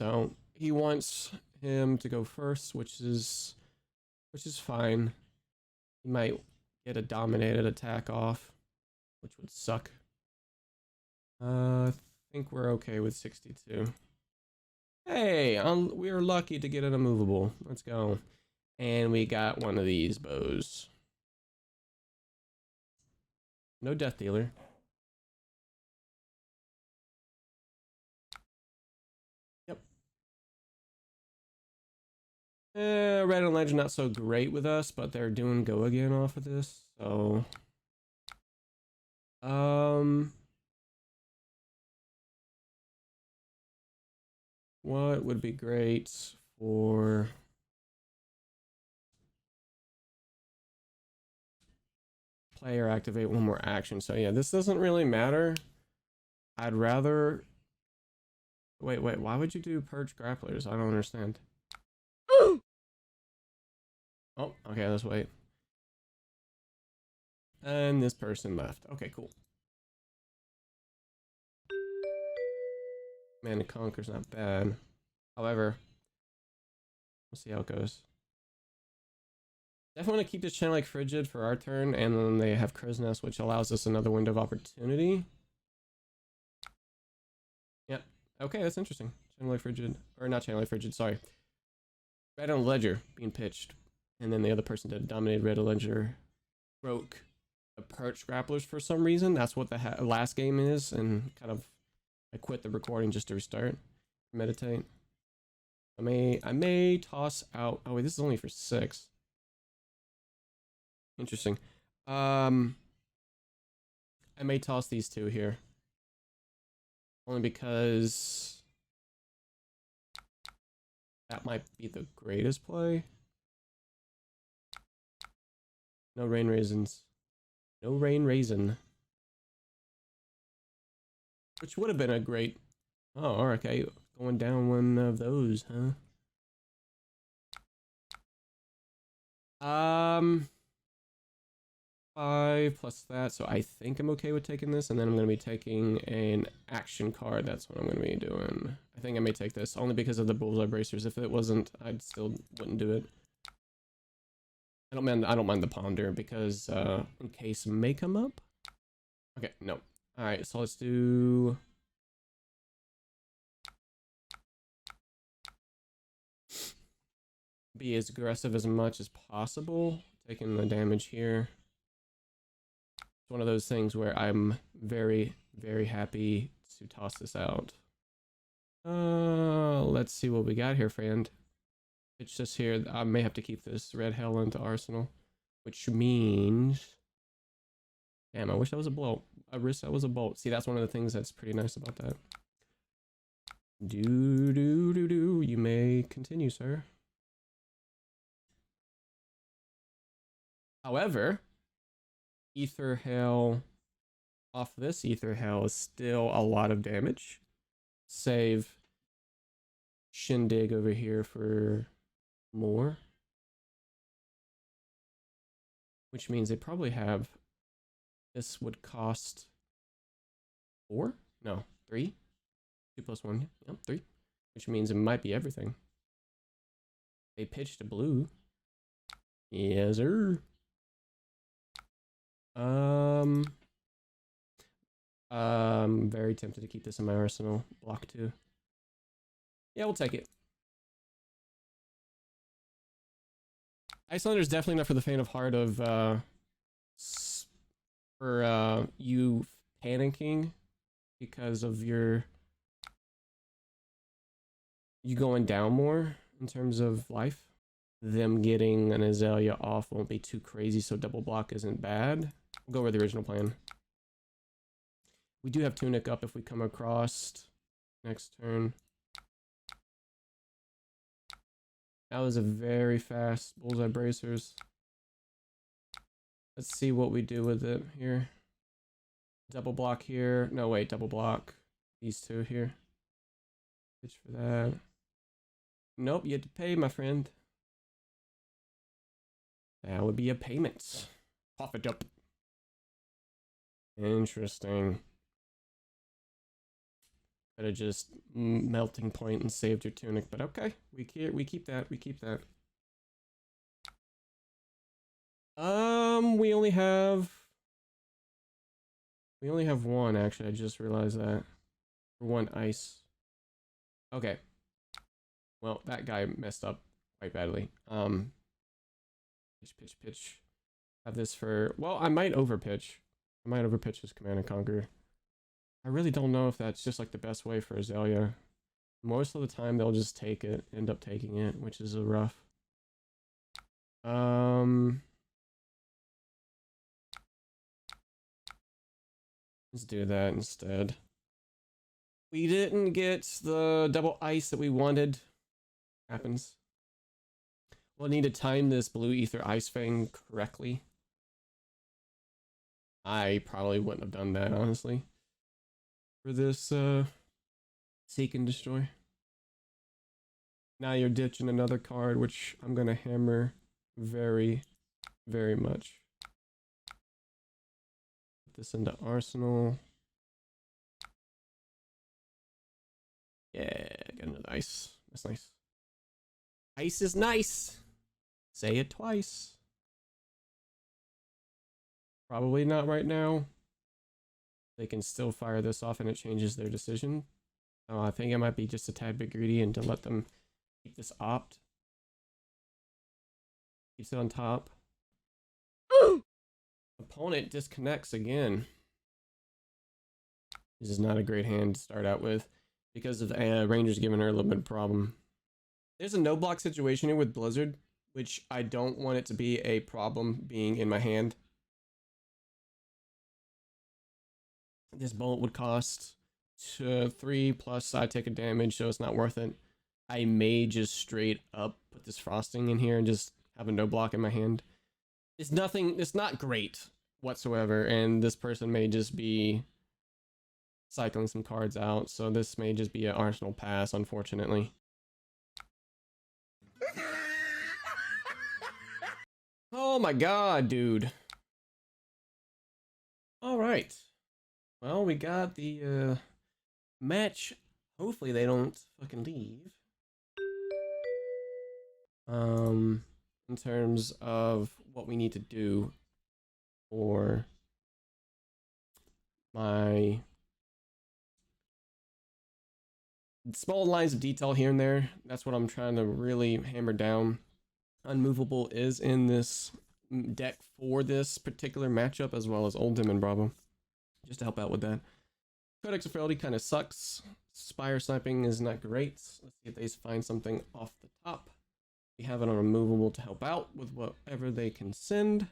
So he wants him to go first, which is fine. He might get a dominated attack off, which would suck. I think we're okay with 62. Hey, we are lucky to get an immovable. Let's go. And we got one of these bows. No death dealer. Yep. Red and Legend not so great with us, but they're doing go again off of this, so what would be great for player activate one more action? So yeah, this doesn't really matter. I'd rather wait, why would you do purge grapplers? I don't understand. Oh, okay, let's wait. And this person left. Okay, cool. Man, the Conquer's not bad. However, we'll see how it goes. Definitely want to keep this channel like Frigid for our turn, and then they have Krasness, which allows us another window of opportunity. Yep. Okay, that's interesting. Channel like Frigid, or not channel like Frigid, sorry. Red on Ledger being pitched, and then the other person did dominate Red Ledger, broke the perch grapplers for some reason. That's what the last game is, and kind of I quit the recording just to restart, meditate. I may toss out. Oh wait, this is only for 6. Interesting. I may toss these 2 here, only because that might be the greatest play. No rain raisins. No rain raisin. Which would have been a great... Oh, okay. Going down one of those, huh? 5 plus that, so I think I'm okay with taking this, and then I'm going to be taking an action card. That's what I'm going to be doing. I think I may take this, only because of the bullseye bracers. If it wasn't, I still wouldn't do it. I don't mind the ponder, because in case may come up. Okay, no. Alright, so let's do... be as aggressive as much as possible, taking the damage here. It's one of those things where I'm very, very happy to toss this out. Let's see what we got here, friend. It's just here. I may have to keep this red hell into arsenal, which means... Damn, I wish that was a blow. I wish that was a bolt. See, that's one of the things that's pretty nice about that. You may continue, sir. However, Ether Hail off this Ether Hail is still a lot of damage. Save Shindig over here for more. Which means they probably have... This would cost 4? No, 3? 2 plus 1. Yep, 3. Which means it might be everything. They pitched a blue. Yes, sir. I'm very tempted to keep this in my arsenal. Block 2. Yeah, we'll take it. Iyslander is definitely not for the faint of heart of for you panicking because of you going down more in terms of life. Them getting an Azalea off won't be too crazy, so double block isn't bad. We'll go with the original plan. We do have Tunic up if we come across next turn. That was a very fast bullseye bracers. Let's see what we do with it here. Double block here. No, wait, double block these 2 here. Pitch for that. Nope, you had to pay, my friend. That would be a payment. Puff it up. Interesting. Could have just melting point and saved your tunic, but okay, we keep that. We keep that. We only have one actually. I just realized that. One ice. Okay. Well, that guy messed up quite badly. Pitch. Have this for, well, I might overpitch. I might overpitch this Command and Conquer. I really don't know if that's just like the best way for Azalea. Most of the time they'll just take it, end up taking it, which is a rough. Let's do that instead. We didn't get the double ice that we wanted. Happens. We'll need to time this blue ether ice fang correctly. I probably wouldn't have done that, honestly. For this seek and destroy. Now you're ditching another card, which I'm gonna hammer very, very much. Put this into arsenal. Yeah, got another ice. That's nice. Ice is nice. Say it twice. Probably not right now. They can still fire this off and it changes their decision. I think it might be just a tad bit greedy and to let them keep this opt. Keeps it on top. Opponent disconnects again. This is not a great hand to start out with because of Rangers giving her a little bit of problem. There's a no block situation here with Blizzard, which I don't want it to be a problem being in my hand. This bullet would cost 3 plus I take a damage, so it's not worth it. I may just straight up put this frosting in here and just have a no block in my hand. It's nothing, it's not great whatsoever, and this person may just be cycling some cards out, so this may just be an arsenal pass, unfortunately. Oh my god, dude. Alright. Well, we got the match. Hopefully they don't fucking leave. In terms of what we need to do for my small lines of detail here and there, that's what I'm trying to really hammer down. Unmovable is in this deck for this particular matchup, as well as Oldham and Bravo, just to help out with that. Codex of Frailty kind of sucks. Spire sniping is not great. Let's see if they find something off the top. We have it on removable to help out with whatever they can send.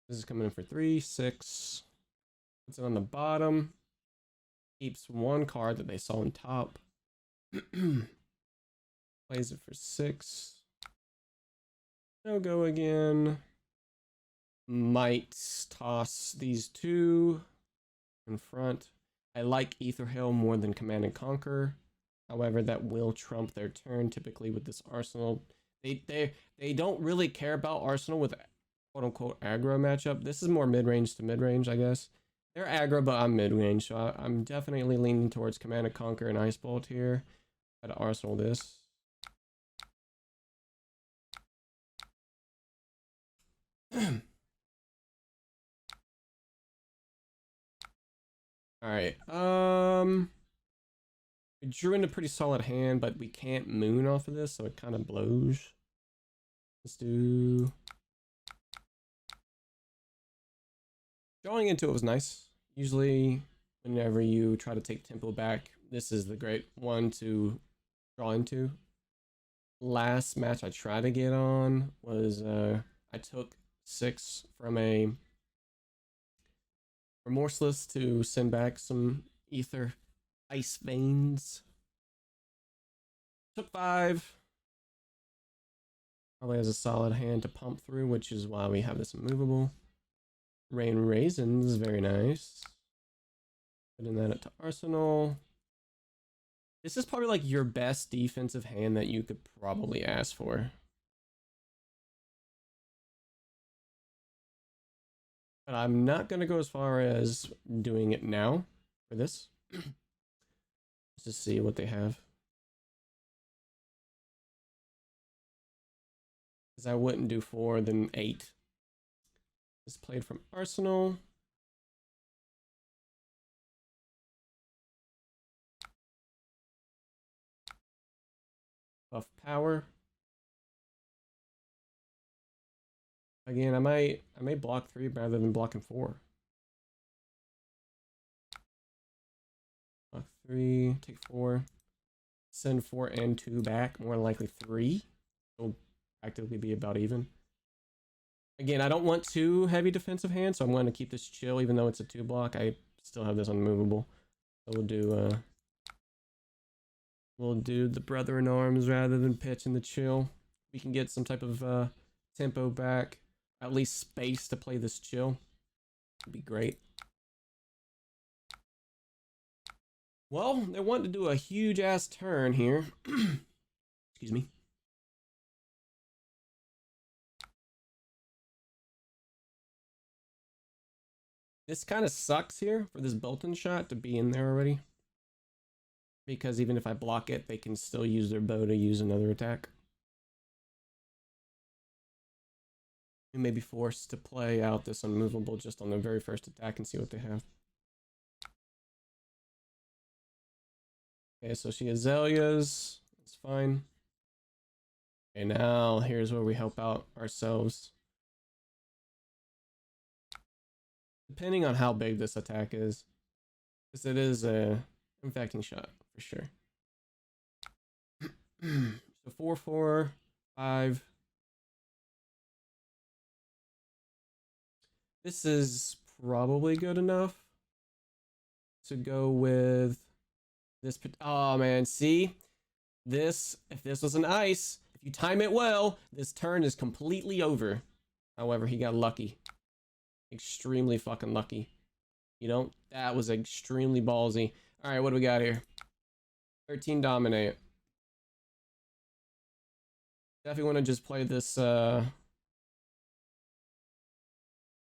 This is coming in for 3, 6. Puts it on the bottom. Keeps one card that they saw on top. Plays it for 6. No go again. Might toss these two in front. I like Ether Hail more than Command and Conquer. However, that will trump their turn typically with this arsenal. They don't really care about arsenal with quote unquote aggro matchup. This is more mid-range to mid-range, I guess. They're aggro, but I'm mid-range, so I'm definitely leaning towards Command and Conquer and Ice Bolt here. Try to arsenal this. Alright, we drew in a pretty solid hand, but we can't moon off of this, so it kind of blows. Let's do... Drawing into it was nice. Usually, whenever you try to take tempo back, this is the great one to draw into. Last match I tried to get on was, I took 6 from a Remorseless to send back some ether ice veins. Took 5. Probably has a solid hand to pump through, which is why we have this immovable. Rain Raisins, very nice. Putting that into Arsenal. This is probably like your best defensive hand that you could probably ask for. But I'm not going to go as far as doing it now for this. Let's just see what they have. Because I wouldn't do 4, then 8. This played from Arsenal. Buff power. Again, I may block 3 rather than blocking 4. Block 3, take 4. Send 4 and 2 back. More likely 3. It'll practically be about even. Again, I don't want too heavy defensive hands, so I'm going to keep this chill, even though it's a 2 block. I still have this unmovable. So we'll do the brother in arms rather than pitch in the chill. We can get some type of tempo back, at least space to play this chill. Would be great. Well, they want to do a huge ass turn here. Excuse me. This kind of sucks here for this Bolton shot to be in there already. Because even if I block it, they can still use their bow to use another attack. We may be forced to play out this unmovable just on the very first attack and see what they have. Okay, so she Azaleas. That's fine. Okay, now here's where we help out ourselves. Depending on how big this attack is. Because it is a infecting shot, for sure. So 4, 4, 5. This is probably good enough to go with this. Oh man, see? This, if this was an ice, if you time it well, this turn is completely over. However, he got lucky. Extremely fucking lucky. You know, that was extremely ballsy. All right, what do we got here? 13 dominate. Definitely want to just play this. So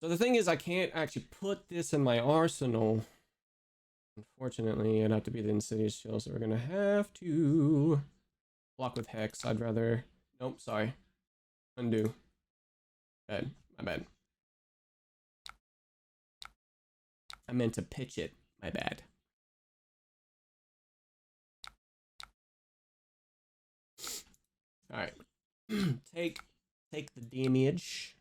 the thing is, I can't actually put this in my arsenal. Unfortunately, it'd have to be the Insidious Chill, so we're gonna have to block with Hex. I'd rather. Nope, sorry. Undo. Bad. My bad. I meant to pitch it. My bad. All right. take the damage.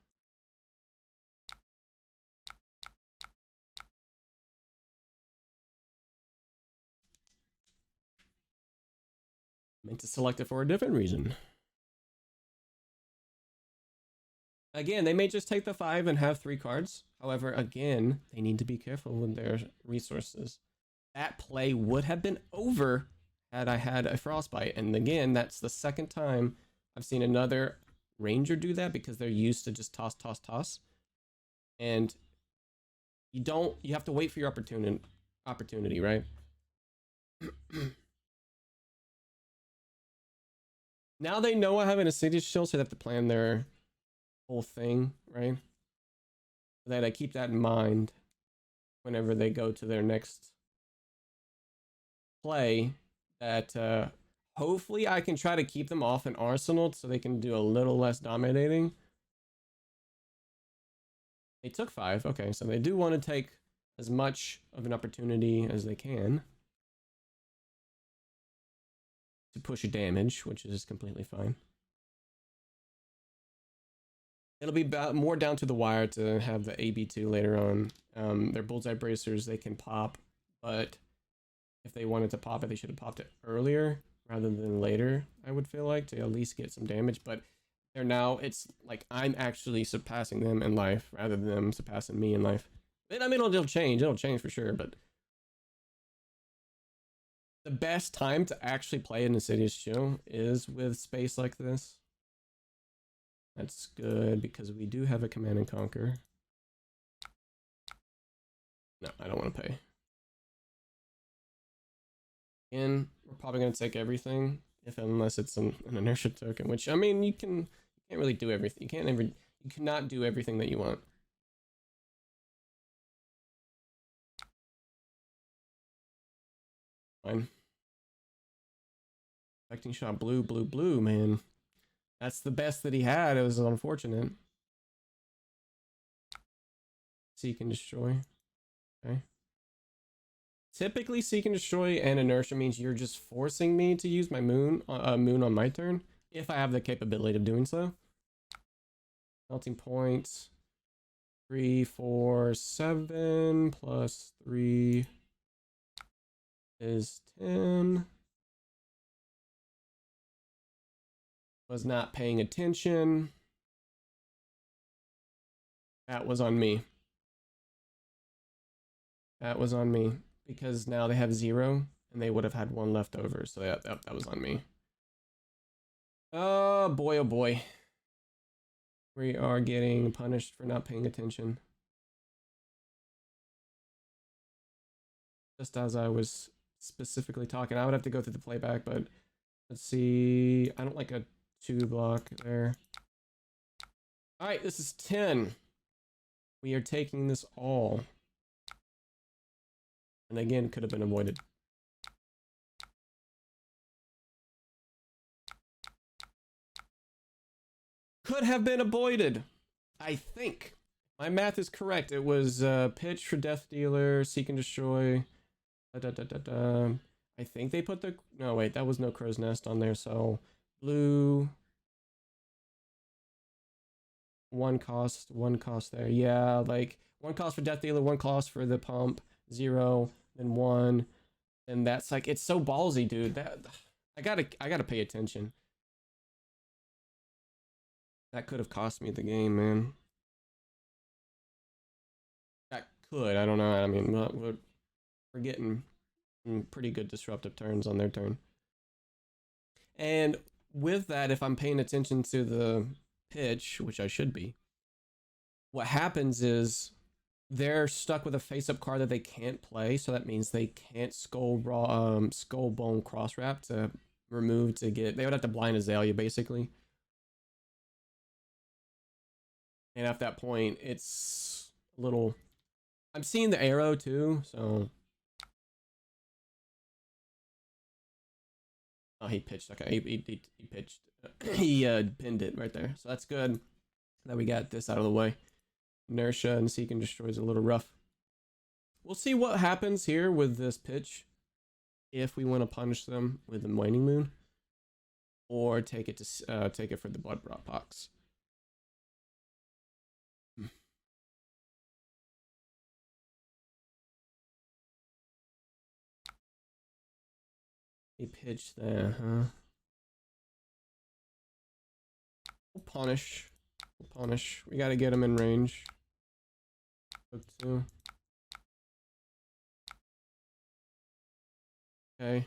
Meant to select it for a different reason. Again, they may just take the 5 and have 3 cards. However, again, they need to be careful with their resources. That play would have been over had I had a Frostbite. And again, that's the second time I've seen another Ranger do that because they're used to just toss, toss, toss. And you have to wait for your opportunity, right? Now they know I have an Insidious Shield, so they have to plan their whole thing, right? That I keep that in mind whenever they go to their next play. That hopefully I can try to keep them off an arsenal so they can do a little less dominating. They took 5. Okay, so they do want to take as much of an opportunity as they can to push a damage, which is completely fine. It'll be more down to the wire to have the AB2 later on. Their bullseye bracers, they can pop, but if they wanted to pop it, they should have popped it earlier rather than later, I would feel like, to at least get some damage. But they're now, it's like I'm actually surpassing them in life rather than them surpassing me in life. And I mean, it'll change for sure, but the best time to actually play an Insidious Chill is with space like this. That's good because we do have a Command and Conquer. No, I don't want to pay. And we're probably going to take everything, unless it's an inertia token, which, I mean, you can't really do everything. You cannot do everything that you want. Fine. Affecting shot blue, blue, blue, man. That's the best that he had. It was unfortunate. Seek and destroy. Okay. Typically, seek and destroy and inertia means you're just forcing me to use my moon on my turn if I have the capability of doing so. Melting points. 3, 4, 7 plus 3 is 10. Was not paying attention. That was on me. That was on me. Because now they have 0 and they would have had 1 left over. So yeah, that was on me. Oh boy, oh boy. We are getting punished for not paying attention. Just as I was specifically talking, I would have to go through the playback, but let's see. I don't like a 2 block there. All right, this is 10. We are taking this all. And again, could have been avoided. Could have been avoided. I think. My math is correct. It was pitch for Death Dealer, Seek and Destroy. I think they put the... No, wait, that was no Crow's Nest on there, so... Blue... 1 cost there. Yeah, like 1 cost for Death Dealer, 1 cost for the pump, 0, then 1. And that's like, it's so ballsy, dude. That I gotta pay attention. That could have cost me the game, man. That could, I don't know. I mean, we're getting pretty good disruptive turns on their turn. And with that, if I'm paying attention to the pitch, which I should be, what happens is they're stuck with a face-up card that they can't play, so that means they can't skull bone cross wrap to remove to get. They would have to blind Azalea basically. And at that point, it's a little... I'm seeing the arrow too, so... Oh, he pitched. Okay, he pitched. He pinned it right there. So that's good that we got this out of the way. Inertia and Seek and Destroy is a little rough. We'll see what happens here with this pitch. If we want to punish them with the Waning Moon. Or take it for the Blood Box. He pitched there, huh? We'll punish. We'll punish. We gotta get him in range. Hook 2. Okay.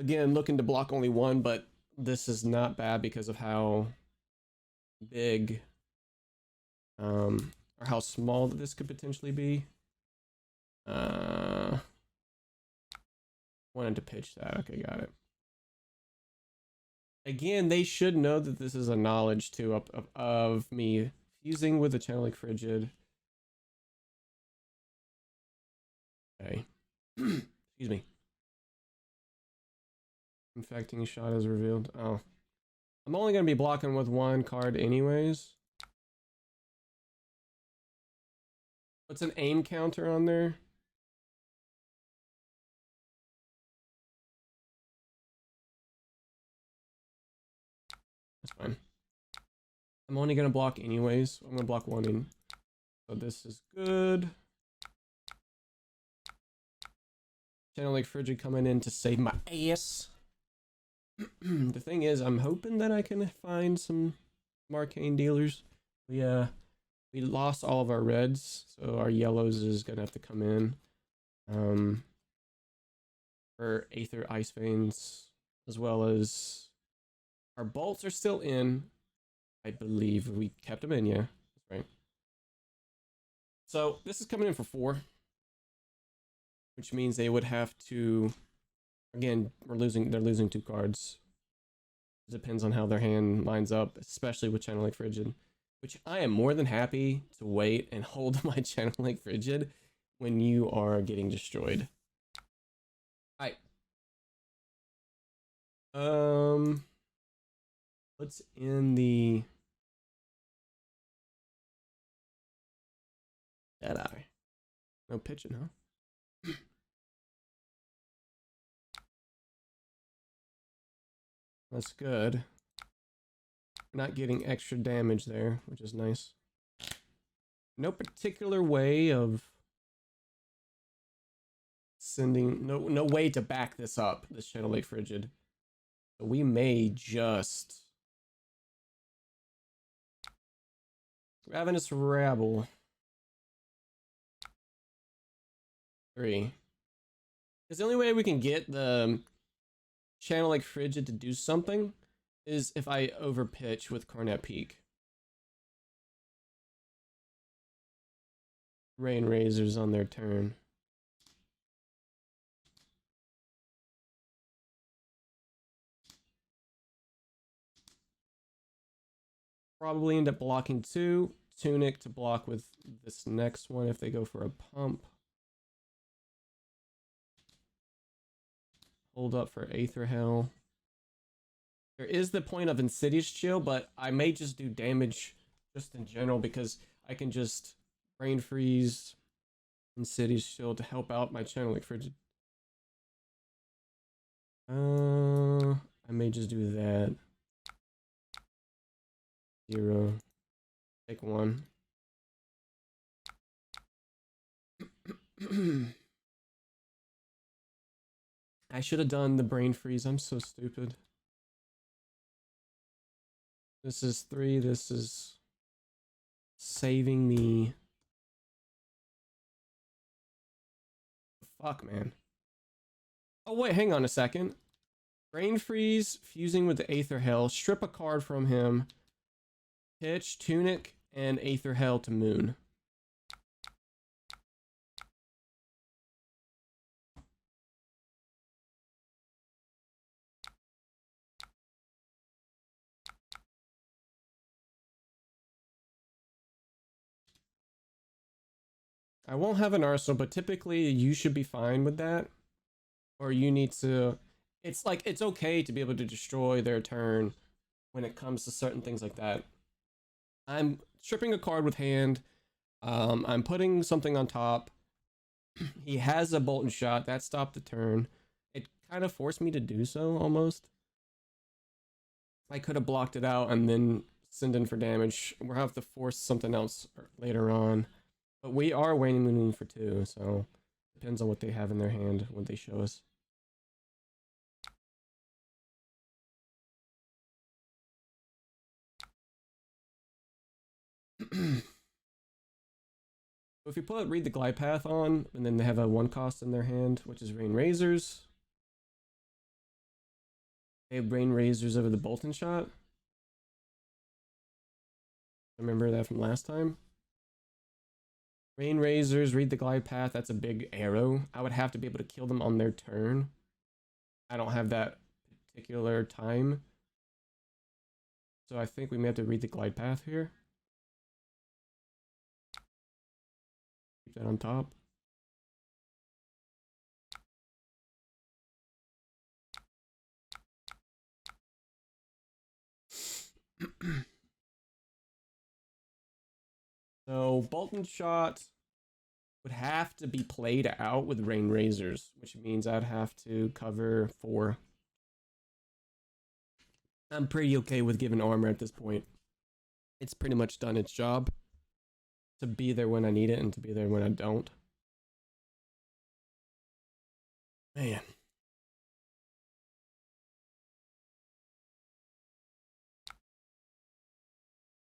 Again, looking to block only 1, but this is not bad because of how big or how small this could potentially be. Wanted to pitch that. Okay, got it. Again, they should know that this is a knowledge too of me fusing with the channeling frigid. Okay. Excuse me. Infecting shot is revealed. Oh. I'm only going to be blocking with 1 card anyways. What's an aim counter on there? That's fine. I'm only going to block anyways. I'm going to block 1 in. So this is good. Channeling frigid coming in to save my ass. The thing is, I'm hoping that I can find some arcane dealers. We lost all of our reds, so our yellows is gonna have to come in. For Aether Ice Veins, as well as our bolts are still in. I believe we kept them in, yeah. That's right. So this is coming in for 4. Which means they would have to, again, they're losing 2 cards. It depends on how their hand lines up, especially with Channeling Frigid, which I am more than happy to wait and hold my Channeling Frigid when you are getting destroyed. Alright. What's in the that eye? No pitching, huh? That's good. Not getting extra damage there, which is nice. No particular way of sending, no way to back this up, this Shadow Lake Frigid. So we may just Ravenous Rabble. 3. Because the only way we can get the Channel Lake Frigid to do something is if I overpitch with Cornet Peak. Rain Razors on their turn. Probably end up blocking 2. Tunic to block with this next one if they go for a pump. Hold up for Aether Hell. There is the point of Insidious Chill, but I may just do damage just in general because I can just Brain Freeze, Insidious Chill to help out my Channel Lake Frigid. I may just do that. 0. Take 1. I should have done the Brain Freeze. I'm so stupid. This is 3. This is saving me. Fuck, man. Oh, wait, hang on a second. Brain Freeze, fusing with the Aether Hell, strip a card from him, pitch, Tunic, and Aether Hell to Moon. I won't have an arsenal, but typically you should be fine with that. Or you need to... It's like, it's okay to be able to destroy their turn when it comes to certain things like that. I'm stripping a card with hand. I'm putting something on top. He has a bolt and shot. That stopped the turn. It kind of forced me to do so, almost. I could have blocked it out and then send in for damage. We'll have to force something else later on. But we are Waning Moon for 2, so depends on what they have in their hand when they show us. If you put Read the Glide Path on, and then they have a 1 cost in their hand, which is Rain Razors. They have Rain Razors over the Bolt and Shot. Remember that from last time? Rain Razors, Read the Glide Path, that's a big arrow. I would have to be able to kill them on their turn. I don't have that particular time. So I think we may have to Read the Glide Path here. Keep that on top. So Bolt and Shot would have to be played out with Rain Razors, which means I'd have to cover 4. I'm pretty okay with giving armor at this point. It's pretty much done its job to be there when I need it and to be there when I don't. Man.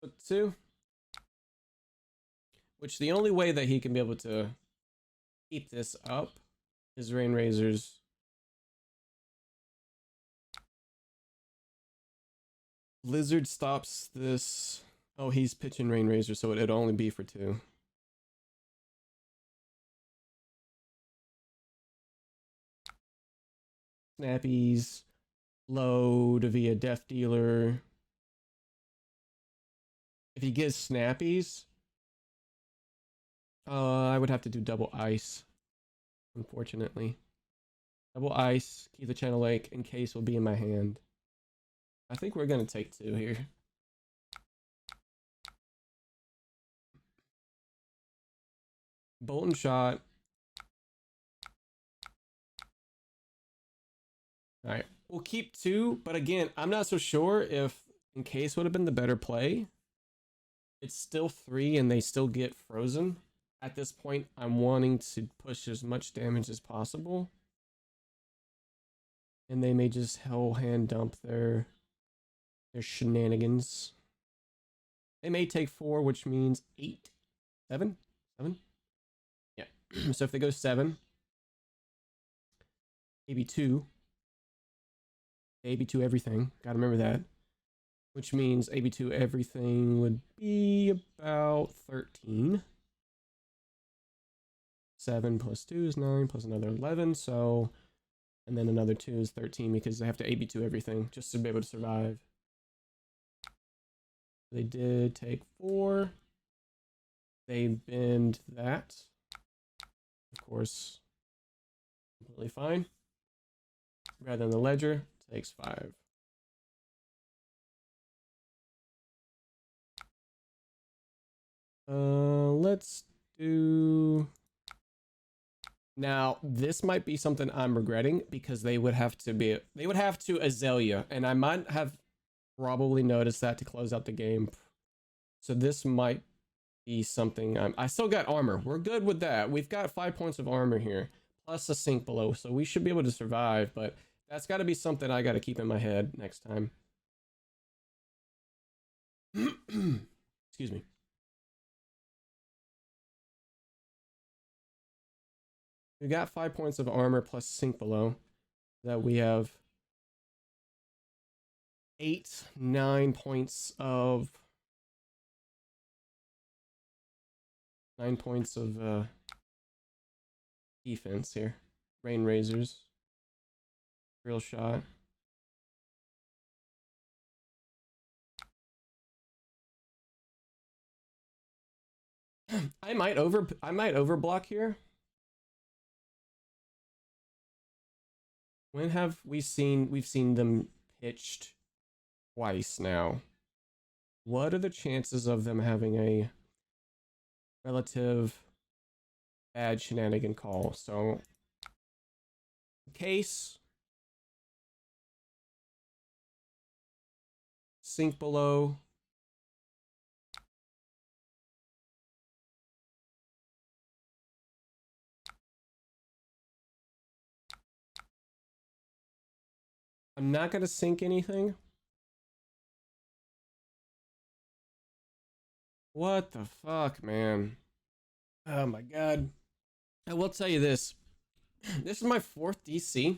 Put 2. Which the only way that he can be able to keep this up is Rain Razors. Blizzard stops this. Oh, he's pitching Rain Razor, so it'd only be for 2. Snappies. Load via Death Dealer. If he gives Snappies, I would have to do double ice, unfortunately. Double ice, keep the channel lake, in case will be in my hand. I think we're gonna take 2 here. Bolt and shot. All right, we'll keep 2, but again, I'm not so sure if in case would have been the better play. It's still 3 and they still get frozen. At this point, I'm wanting to push as much damage as possible. And they may just hell hand dump their shenanigans. They may take 4, which means 8, 7. Yeah. So if they go 7, AB2 everything. Gotta remember that. Which means AB2 everything would be about 13. 7 plus 2 is 9, plus another 11, so... And then another 2 is 13 because they have to AB2 everything just to be able to survive. They did take 4. They bend that. Of course, completely fine. Rather than the ledger, takes 5. Let's do... Now, this might be something I'm regretting because they would have to Azalea, and I might have probably noticed that to close out the game. So this might be something I still got armor. We're good with that. We've got 5 points of armor here, plus a sink below, so we should be able to survive, but that's got to be something I got to keep in my head next time. Excuse me. We got 5 points of armor plus sink below. That we have 9 points of 9 points of defense here. Rain razors. Real shot. I might overblock here. When have we've seen them pitched twice now? What are the chances of them having a relative bad shenanigan call? So, in case, sink below. I'm not gonna sink anything. What the fuck, man? Oh my god. I will tell you this. This is my 4th DC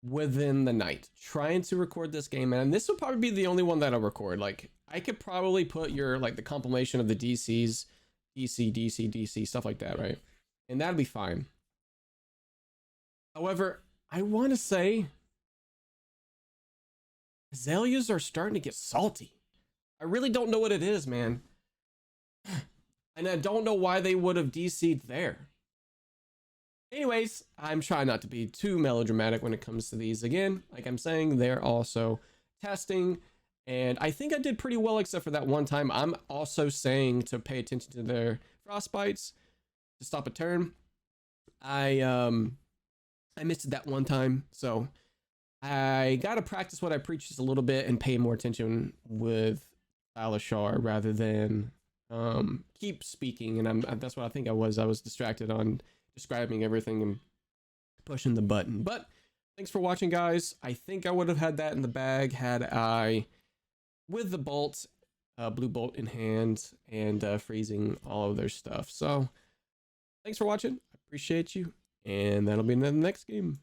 within the night. Trying to record this game, and this will probably be the only one that I'll record. Like, I could probably put your, like, the compilation of the DCs, DC, stuff like that, right? And that'd be fine. However, I want to say Azaleas are starting to get salty. I really don't know what it is, man. And I don't know why they would have DC'd there. Anyways, I'm trying not to be too melodramatic when it comes to these. Again, like I'm saying, they're also testing. And I think I did pretty well except for that one time. I'm also saying to pay attention to their frostbites to stop a turn. I missed it that one time, so I gotta practice what I preach just a little bit and pay more attention with Alashar rather than keep speaking. And that's what I think I was. I was distracted on describing everything and pushing the button. But thanks for watching, guys. I think I would have had that in the bag had I, with the bolt, blue bolt in hand, and freezing all of their stuff. So thanks for watching. I appreciate you. And that'll be in the next game.